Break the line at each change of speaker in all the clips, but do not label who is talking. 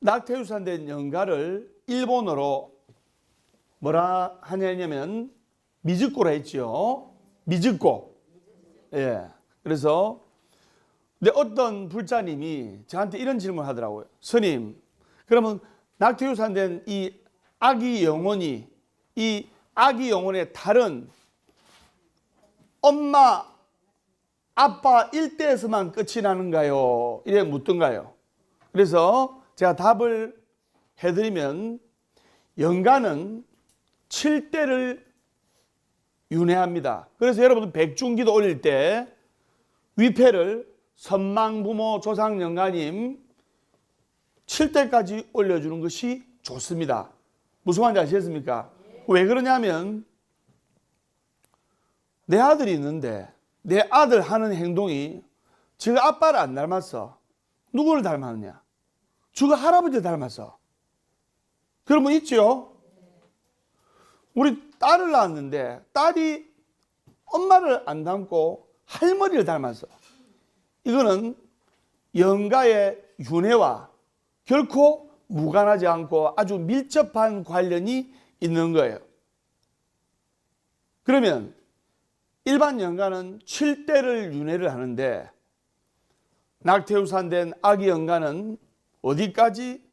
낙태유산된 영가를 일본어로 뭐라 하냐면 미즈코라 했지요. 미즈코. 예. 그래서 근데 어떤 불자님이 저한테 이런 질문을 하더라고요. 스님, 그러면 낙태유산된 이 아기 영혼이 이 아기 영혼의 다른 엄마, 아빠 일대에서만 끝이 나는가요? 이래 묻던가요? 그래서 제가 답을 해드리면 영가는 7대를 윤회합니다. 그래서 여러분 백중기도 올릴 때 위패를 선망부모 조상영가님 7대까지 올려주는 것이 좋습니다. 무슨 말인지 아시겠습니까? 왜 그러냐면 내 아들이 있는데 내 아들 하는 행동이 지가 아빠를 안 닮았어. 누구를 닮았느냐? 지가 할아버지를 닮았어. 그런 분 있죠? 우리 딸을 낳았는데 딸이 엄마를 안 닮고 할머니를 닮았어. 이거는 영가의 윤회와 결코 무관하지 않고 아주 밀접한 관련이 있는 거예요. 그러면 일반 영가는 7대를 윤회를 하는데 낙태유산된 아기 영가는 어디까지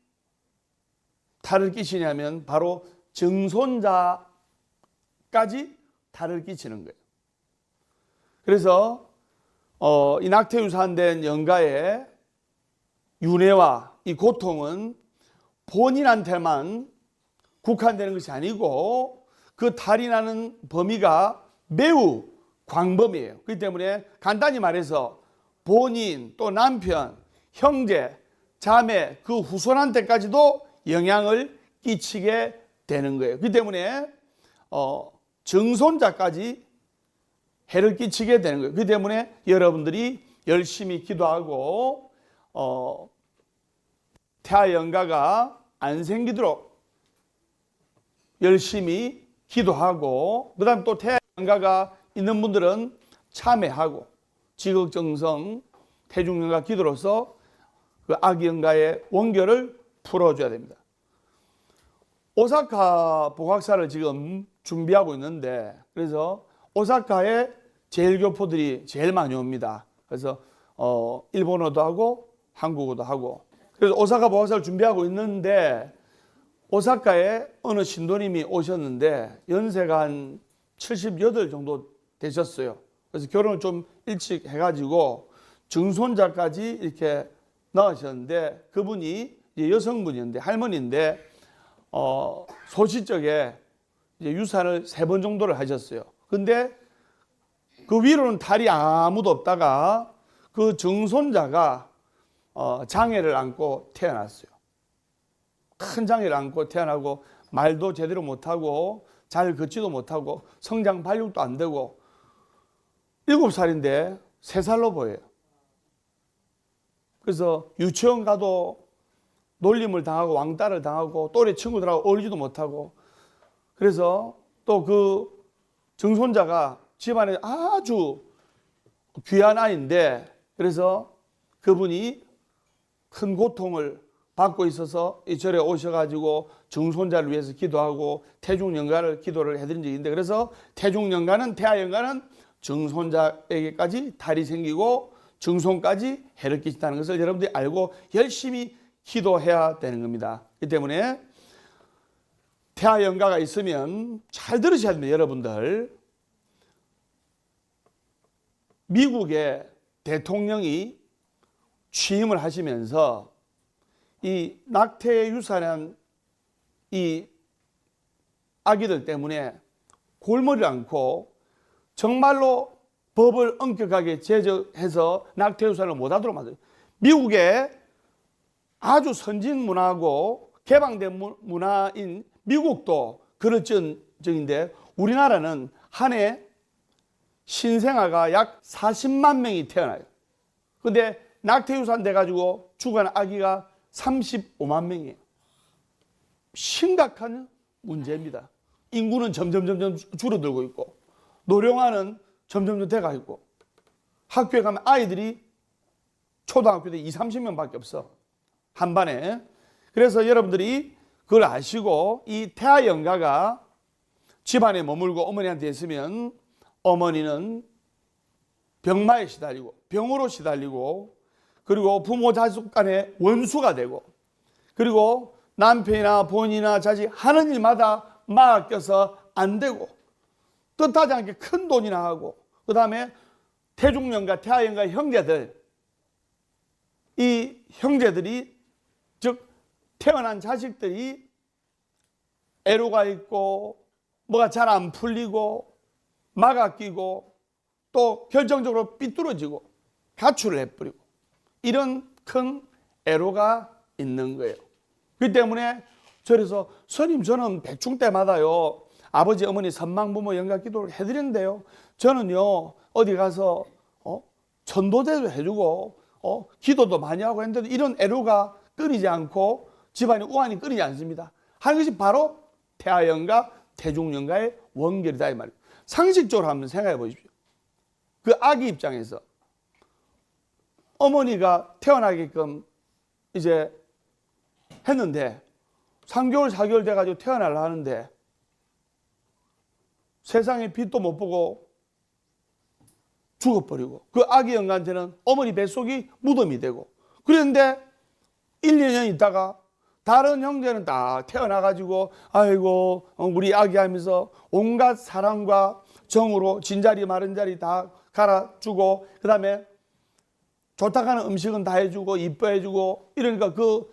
탈을 끼치냐면 바로 증손자까지 탈을 끼치는 거예요. 그래서 이 낙태유산된 영가의 윤회와 이 고통은 본인한테만 국한되는 것이 아니고 그 탈이 나는 범위가 매우 광범위해요. 그렇기 때문에 간단히 말해서 본인 또 남편, 형제, 자매 그 후손한테까지도 영향을 끼치게 되는 거예요. 그렇기 때문에 증손자까지 해를 끼치게 되는 거예요. 그렇기 때문에 여러분들이 열심히 기도하고 태아 영가가 안 생기도록 열심히 기도하고 그다음 또 태아 영가가 있는 분들은 참회하고 지극정성 태중영가 기도로서 그 아기 영가의 원결을 풀어줘야 됩니다. 오사카 복학사를 지금 준비하고 있는데 그래서 오사카에 제일교포들이 제일 많이 옵니다. 그래서 일본어도 하고 한국어도 하고 그래서 오사카 복학사를 준비하고 있는데 오사카에 어느 신도님이 오셨는데 연세가 한 78 정도 되셨어요. 그래서 결혼을 좀 일찍 해가지고 증손자까지 이렇게 낳으셨는데 그분이 이제 여성분이었는데 할머니인데 소시적에 이제 유산을 3번 정도를 하셨어요. 근데 그 위로는 탈이 아무도 없다가 그 증손자가 장애를 안고 태어났어요. 큰 장애를 안고 태어나고 말도 제대로 못하고 잘 걷지도 못하고 성장 발육도 안 되고 7살인데 3살로 보여요. 그래서 유치원 가도 놀림을 당하고 왕따를 당하고 또래 친구들하고 어울리지도 못하고 그래서 또 그 증손자가 집안에 아주 귀한 아이인데 그래서 그분이 큰 고통을 받고 있어서 이 절에 오셔가지고 증손자를 위해서 기도하고 태중영가를 기도를 해드린 적이 있는데 그래서 태중영가는 태아영가는 증손자에게까지 탈이 생기고 증손까지 해를 끼친다는 것을 여러분들이 알고 열심히 기도해야 되는 겁니다. 그렇기 때문에 태아영가가 있으면 잘 들으셔야 됩니다. 여러분들 미국의 대통령이 취임을 하시면서 이 낙태 유산한 이 아기들 때문에 골머리를 앓고 정말로 법을 엄격하게 제정해서 낙태 유산을 못하도록 만들어요. 미국의 아주 선진 문화고 개방된 문화인 미국도 그럴 정인데 우리나라는 한 해 신생아가 약 40만 명이 태어나요. 근데 낙태 유산 돼가지고 죽어가는 아기가 35만 명이에요. 심각한 문제입니다. 인구는 점점 줄어들고 있고 노령화는 점점 돼가 있고 학교에 가면 아이들이 초등학교 때 20, 30명밖에 없어. 한반에. 그래서 여러분들이 그걸 아시고 이 태아연가가 집안에 머물고 어머니한테 있으면 어머니는 병마에 시달리고 병으로 시달리고 그리고 부모 자식 간의 원수가 되고 그리고 남편이나 본인이나 자식 하는 일마다 맡겨서 안 되고 뜻하지 않게 큰 돈이나 하고 그 다음에 태중연가 태아연가 형제들 이 형제들이 즉 태어난 자식들이 애로가 있고 뭐가 잘 안 풀리고 막아 끼고 또 결정적으로 삐뚤어지고 가출을 해버리고 이런 큰 애로가 있는 거예요. 그렇기 때문에 그래서 스님 저는 백중 때마다요 아버지 어머니 선망부모 영가기도를 해드리는데요 저는요 어디 가서 전도대도 해주고 기도도 많이 하고 했는데도 이런 애로가 끊이지 않고 집안의 우환이 끊이지 않습니다. 하는 것이 바로 태아연가 태중연가의 원결이다 이 말이에요. 상식적으로 한번 생각해 보십시오. 그 아기 입장에서 어머니가 태어나게끔 이제 했는데 3개월 4개월 돼가지고 태어나려 하는데 세상에 빛도 못 보고 죽어버리고 그 아기 영가한테는 어머니 뱃속이 무덤이 되고 그런데 1, 2년 있다가 다른 형제는 다 태어나가지고 아이고 우리 아기 하면서 온갖 사랑과 정으로 진자리 마른 자리 다 갈아주고 그 다음에 좋다고 하는 음식은 다 해주고 이뻐해주고 이러니까 그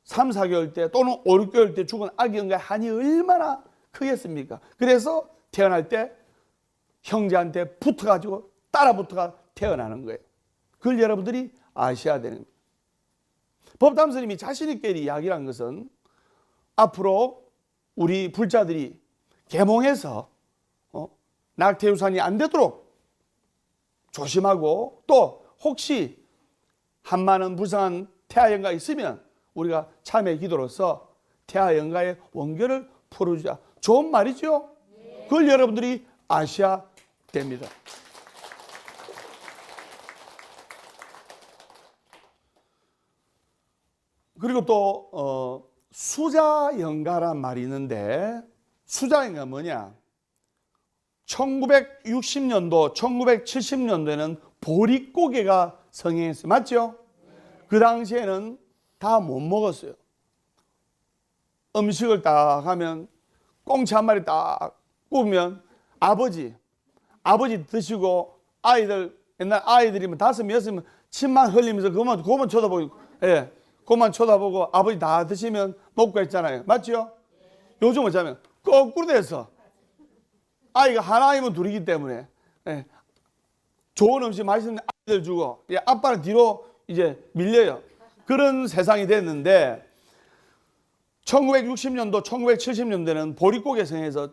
3, 4개월 때 또는 5, 6개월 때 죽은 아기 영가의 한이 얼마나 크겠습니까? 그래서 태어날 때 형제한테 붙어가지고 따라 붙어가 태어나는 거예요. 그걸 여러분들이 아셔야 되는 거예요. 법담 스님이 자신 있게 이야기한 것은 앞으로 우리 불자들이 계몽해서 낙태유산이 안 되도록 조심하고 또 혹시 한많은 불쌍한 태아연가 있으면 우리가 참회 기도로서 태아연가의 원결을 풀어주자. 좋은 말이죠? 그걸 여러분들이 아셔야 됩니다. 그리고 또 수자연가란 말이 있는데 수자연가 뭐냐? 1960년도, 1970년도에는 보릿고개가 성행했어요. 맞죠? 그 당시에는 다 못 먹었어요. 음식을 딱 하면 꽁치 한 마리 딱 구우면 아버지 드시고 아이들 옛날 아이들이면 5, 6명 침만 흘리면서 그것만 쳐다보고 그것만 쳐다보고 아버지 다 드시면 먹고 했잖아요. 맞죠? 요즘 어쩌면 거꾸로 돼서 아이가 하나이면 둘이기 때문에 좋은 음식 맛있는 아이들 주고 아빠는 뒤로 이제 밀려요. 그런 세상이 됐는데 1960년도, 1970년대는 보릿고개 성에서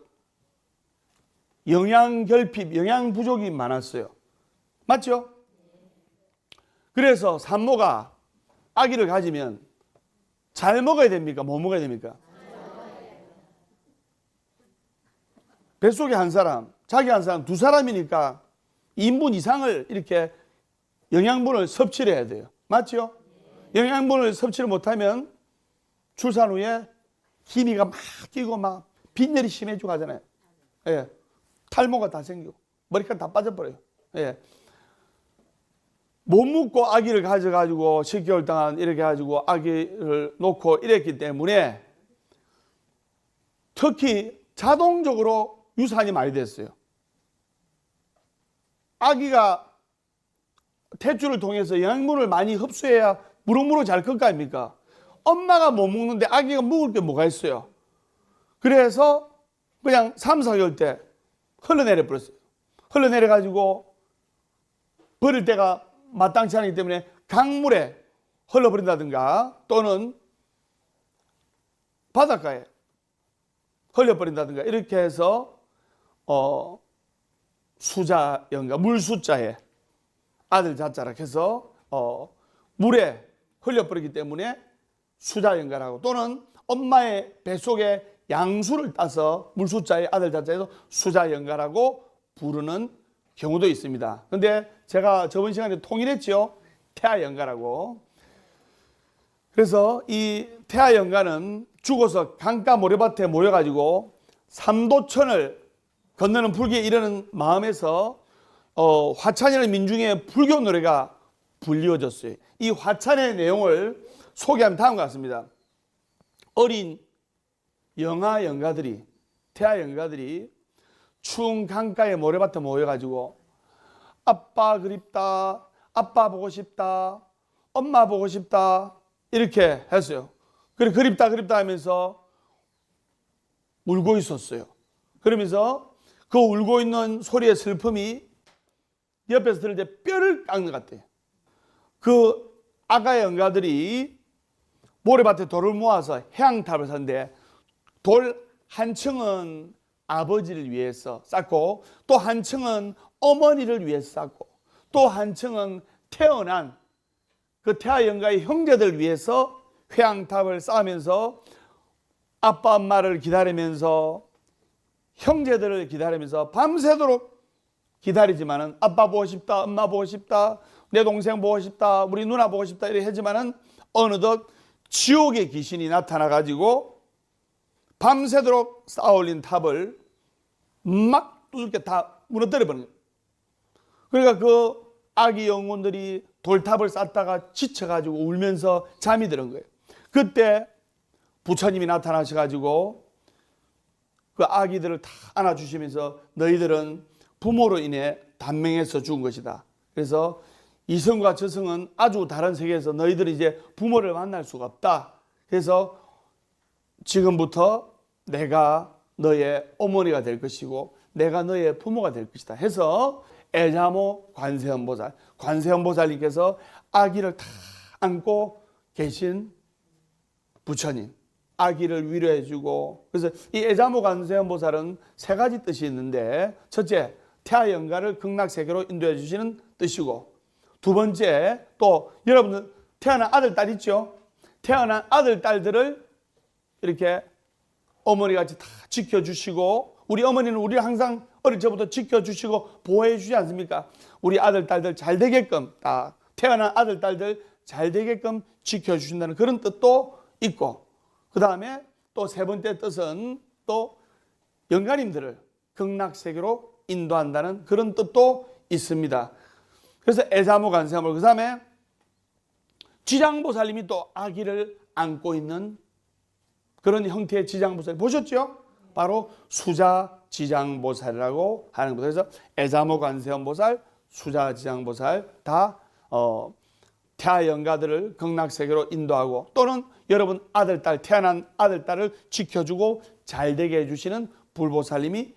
영양결핍, 영양 부족이 많았어요. 맞죠? 그래서 산모가 아기를 가지면 잘 먹어야 됩니까? 못 먹어야 됩니까? 뱃속에 한 사람, 자기 한 사람, 두 사람이니까 2인분 이상을 이렇게 영양분을 섭취를 해야 돼요. 맞죠? 영양분을 섭취를 못하면 출산 후에 기미가 막 끼고 막 빈혈이 심해지고 하잖아요. 탈모가 다 생기고 머리카락 다 빠져버려요. 못 먹고 아기를 가져가지고 10개월 동안 이렇게 가지고 아기를 놓고 이랬기 때문에 특히 자동적으로 유산이 많이 됐어요. 아기가 탯줄을 통해서 영양분을 많이 흡수해야 무럭무럭 잘 클 거 아닙니까? 엄마가 못 먹는데 아기가 먹을 게 뭐가 있어요? 그래서 그냥 3, 4개월 때 흘러내려 버렸어요. 흘러내려 가지고 버릴 때가 마땅치 않기 때문에 강물에 흘러버린다든가 또는 바닷가에 흘려버린다든가 이렇게 해서 수자연가 물수자에 아들 자자라 해서 물에 흘려버리기 때문에 수자연가라고 또는 엄마의 뱃속에 양수를 따서 물수자에 아들 자자에서 수자연가라고 부르는 경우도 있습니다. 근데 제가 저번 시간에 통일했죠. 태아연가라고. 그래서 이 태하연가는 죽어서 강가 모래밭에 모여가지고 삼도천을 건너는 불교에 이르는 마음에서 화찬이라는 민중의 불교 노래가 불리워졌어요. 이 화찬의 내용을 소개하면 다음과 같습니다. 어린 영아연가들이, 태하연가들이 추운 강가에 모래밭에 모여가지고 아빠 그립다, 아빠 보고 싶다, 엄마 보고 싶다 이렇게 했어요. 그리고 그립다 하면서 울고 있었어요. 그러면서 그 울고 있는 소리의 슬픔이 옆에서 들을 때 뼈를 깎는 것 같아요. 그 아가 연가들이 모래밭에 돌을 모아서 해양탑을 샀는데 돌 한 층은 아버지를 위해서 쌓고 또 한 층은 어머니를 위해서 쌓고 또 한 층은 태어난 그 태하연가의 형제들 위해서 회양탑을 쌓으면서 아빠 엄마를 기다리면서 형제들을 기다리면서 밤새도록 기다리지만은 아빠 보고 싶다, 엄마 보고 싶다, 내 동생 보고 싶다, 우리 누나 보고 싶다 이렇게 하지만은 어느덧 지옥의 귀신이 나타나 가지고 밤새도록 쌓아올린 탑을 막 두들겨 다 무너뜨려 버린 거예요. 그러니까 그 아기 영혼들이 돌탑을 쌓다가 지쳐가지고 울면서 잠이 드는 거예요. 그때 부처님이 나타나셔가지고 그 아기들을 다 안아주시면서 너희들은 부모로 인해 단명해서 죽은 것이다. 그래서 이성과 저성은 아주 다른 세계에서 너희들이 이제 부모를 만날 수가 없다. 그래서 지금부터 내가 너의 어머니가 될 것이고 내가 너의 부모가 될 것이다 해서 애자모 관세음보살, 관세음보살님께서 아기를 다 안고 계신 부처님, 아기를 위로해 주고, 그래서 이 애자모 관세음보살은 세 가지 뜻이 있는데, 첫째 태하연가를 극락세계로 인도해 주시는 뜻이고, 두 번째 또 여러분들 태어난 아들 딸 있죠? 태어난 아들 딸들을 이렇게 어머니 같이 다 지켜주시고, 우리 어머니는 우리를 항상 어릴 적부터 지켜주시고 보호해 주지 않습니까? 우리 아들 딸들 잘 되게끔, 태어난 아들 딸들 잘 되게끔 지켜주신다는 그런 뜻도 있고, 그 다음에 또 세 번째 뜻은 또 영가님들을 극락세계로 인도한다는 그런 뜻도 있습니다. 그래서 애자모 관세음을, 그 다음에 지장보살님이 또 아기를 안고 있는 그런 형태의 지장보살 보셨죠? 바로 수자지장보살이라고 하는 겁니다. 그래서 애자모 관세음보살, 수자지장보살 다 태하연가들을 극락세계로 인도하고 또는 여러분 아들, 딸, 태어난 아들, 딸을 지켜주고 잘되게 해주시는 불보살님이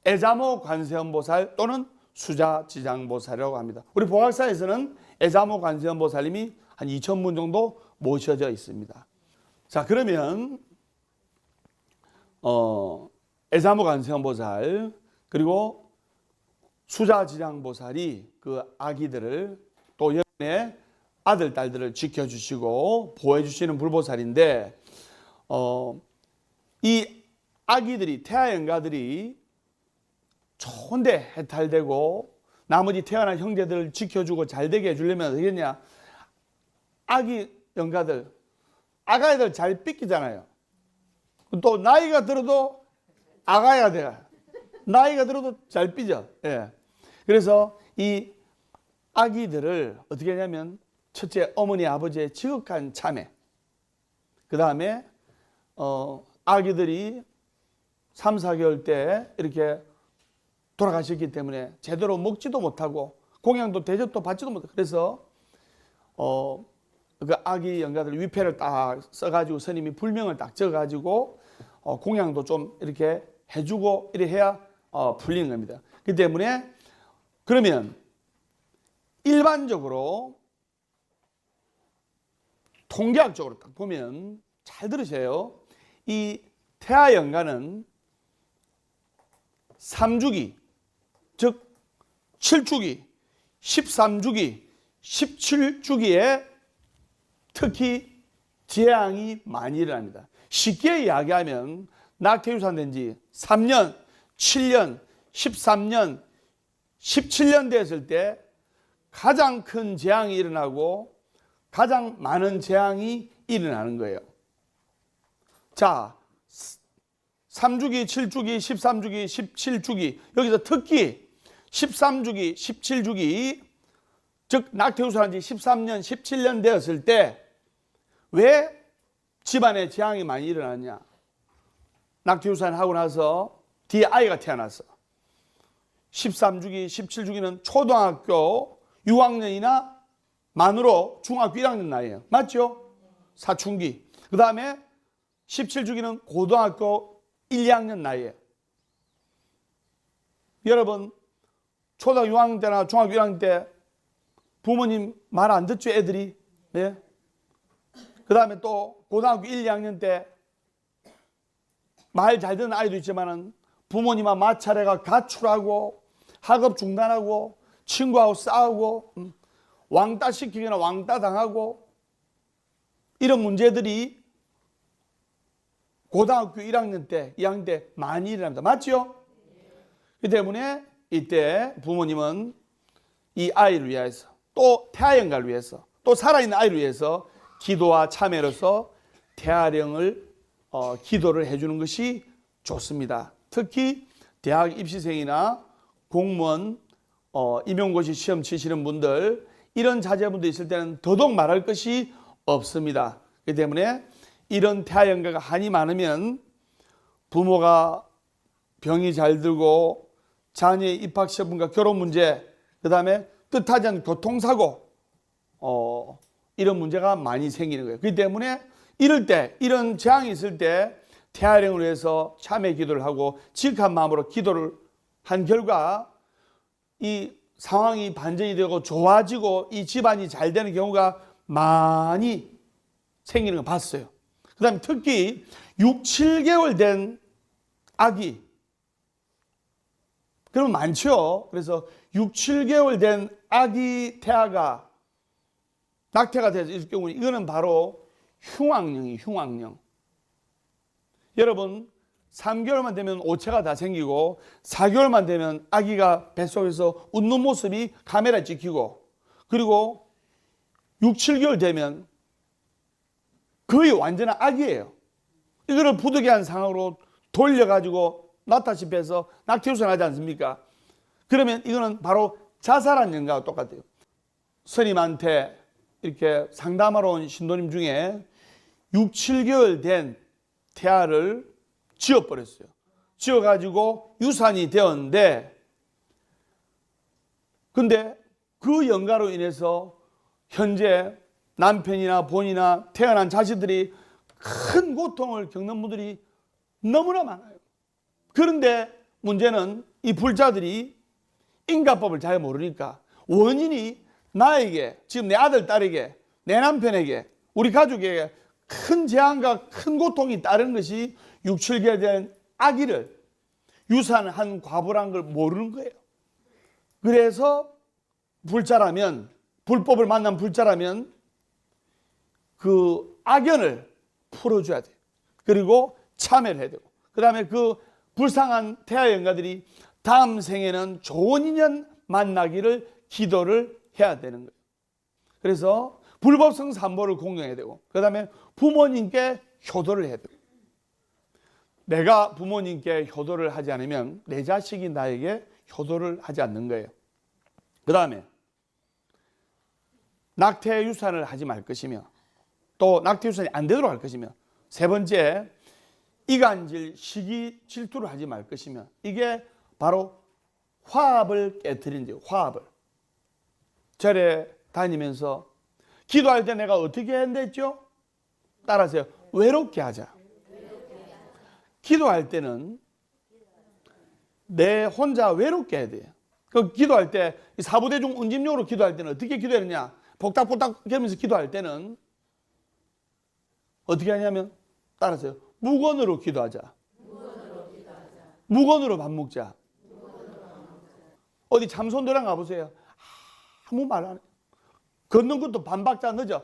애자모 관세음보살 또는 수자지장보살이라고 합니다. 우리 보각사에서는 애자모 관세음보살님이 한 2000분 정도 모셔져 있습니다. 자, 그러면 애자모 관세음보살 그리고 수자지장보살이 그 아기들을 또 여러분의 아들, 딸들을 지켜주시고 보호해주시는 불보살인데, 이 아기들이, 태하연가들이 좋은데 해탈되고 나머지 태어난 형제들을 지켜주고 잘되게 해주려면 어떻게 했냐? 아기 연가들, 아가애들 잘 삐끼잖아요. 또 나이가 들어도 아가야 돼. 나이가 들어도 잘 삐져. 예. 그래서 이 아기들을 어떻게 하냐면 첫째 어머니 아버지의 지극한 참회, 그 다음에 아기들이 3, 4개월 때 이렇게 돌아가셨기 때문에 제대로 먹지도 못하고 공양도 대접도 받지도 못하고, 그래서 그 아기 연가들 위패를 딱 써가지고 스님이 불명을 딱 적어가지고 공양도 좀 이렇게 해주고 이래 해야 풀리는 겁니다. 그 때문에 그러면 일반적으로 통계학적으로 딱 보면 잘 들으세요. 이 태하연가는 3주기, 즉 7주기, 13주기, 17주기에 특히 재앙이 많이 일어납니다. 쉽게 이야기하면 낙태유산된 지 3년, 7년, 13년, 17년 됐을 때 가장 큰 재앙이 일어나고 가장 많은 재앙이 일어나는 거예요. 자, 3주기, 7주기, 13주기, 17주기, 여기서 특히 13주기, 17주기, 즉 낙태유산한 지 13년, 17년 되었을 때 왜 집안에 재앙이 많이 일어났냐? 낙태유산하고 나서 뒤에 아이가 태어났어. 13주기, 17주기는 초등학교 6학년이나 만으로 중학교 1학년 나이에요. 맞죠? 사춘기. 그 다음에 17주기는 고등학교 1, 2학년 나이에요. 여러분, 초등학교 6학년 때나 중학교 1학년 때 부모님 말 안 듣죠, 애들이? 네. 그 다음에 또 고등학교 1, 2학년 때 말 잘 듣는 아이도 있지만은 부모님과 마찰해가 가출하고 학업 중단하고 친구하고 싸우고 왕따 시키거나 왕따 당하고 이런 문제들이 고등학교 1학년 때, 2학년 때 많이 일어납니다. 맞죠? 그 때문에 이때 부모님은 이 아이를 위해서 또 태아연가를 위해서 또 살아있는 아이를 위해서 기도와 참회로서 태아령을 기도를 해주는 것이 좋습니다. 특히 대학 입시생이나 공무원 임용고시 시험 치시는 분들 이런 자제분들 있을 때는 더더욱 말할 것이 없습니다. 그렇기 때문에 이런 태아연가가 한이 많으면 부모가 병이 잘 들고 자녀의 입학시험과 결혼 문제, 그 다음에 뜻하지 않은 교통사고 이런 문제가 많이 생기는 거예요. 그렇기 때문에 이럴 때 이런 재앙이 있을 때 태아령을 위해서 참회 기도를 하고 지극한 마음으로 기도를 한 결과 이 상황이 반전이 되고 좋아지고 이 집안이 잘 되는 경우가 많이 생기는 걸 봤어요. 그 다음에 특히 6, 7개월 된 아기, 그러면 많죠. 그래서 6, 7개월 된 아기 태아가 낙태가 됐을 경우 이거는 바로 흉악령이에요. 흉악령. 여러분 3개월만 되면 오체가 다 생기고 4개월만 되면 아기가 뱃속에서 웃는 모습이 카메라에 찍히고 그리고 6, 7개월 되면 거의 완전한 아기예요. 이거를 부득이한 상황으로 돌려가지고 낳다시피 해서 낙태유산하지 않습니까? 그러면 이거는 바로 자살한 연가와 똑같아요. 스님한테 이렇게 상담하러 온 신도님 중에 6, 7개월 된 태아를 지어버렸어요. 지어가지고 유산이 되었는데 근데 그 연가로 인해서 현재 남편이나 본이나 태어난 자식들이 큰 고통을 겪는 분들이 너무나 많아요. 그런데 문제는 이 불자들이 인과법을 잘 모르니까 원인이 나에게, 지금 내 아들, 딸에게, 내 남편에게, 우리 가족에게 큰 재앙과 큰 고통이 따르는 것이 6, 7개월 된 아기를 유산한 과부란 걸 모르는 거예요. 그래서 불자라면, 불법을 만난 불자라면 그 악연을 풀어줘야 돼요. 그리고 참회를 해야 되고 그 다음에 그 불쌍한 태아연가들이 다음 생에는 좋은 인연 만나기를 기도를 해야 되는 거예요. 그래서 불법성 삼보를 공경해야 되고 그 다음에 부모님께 효도를 해야 되고 내가 부모님께 효도를 하지 않으면 내 자식이 나에게 효도를 하지 않는 거예요. 그 다음에 낙태 유산을 하지 말 것이며 또 낙태 유산이 안 되도록 할 것이며 세 번째 이간질, 시기, 질투를 하지 말 것이며 이게 바로 화합을 깨트리는 거예요. 화합을. 절에 다니면서 기도할 때 내가 어떻게 해야 했죠? 따라하세요. 외롭게 하자. 기도할 때는 내 혼자 외롭게 해야 돼요. 그 기도할 때 사부대중 운짐용으로 기도할 때는 어떻게 기도해야 되냐? 복닥복닥 하면서 기도할 때는 어떻게 하냐면 따라하세요. 무건으로 기도하자. 무건으로 밥 먹자. 어디 참선도랑 가보세요. 아무 말 안 해. 걷는 것도 반박자 늦어.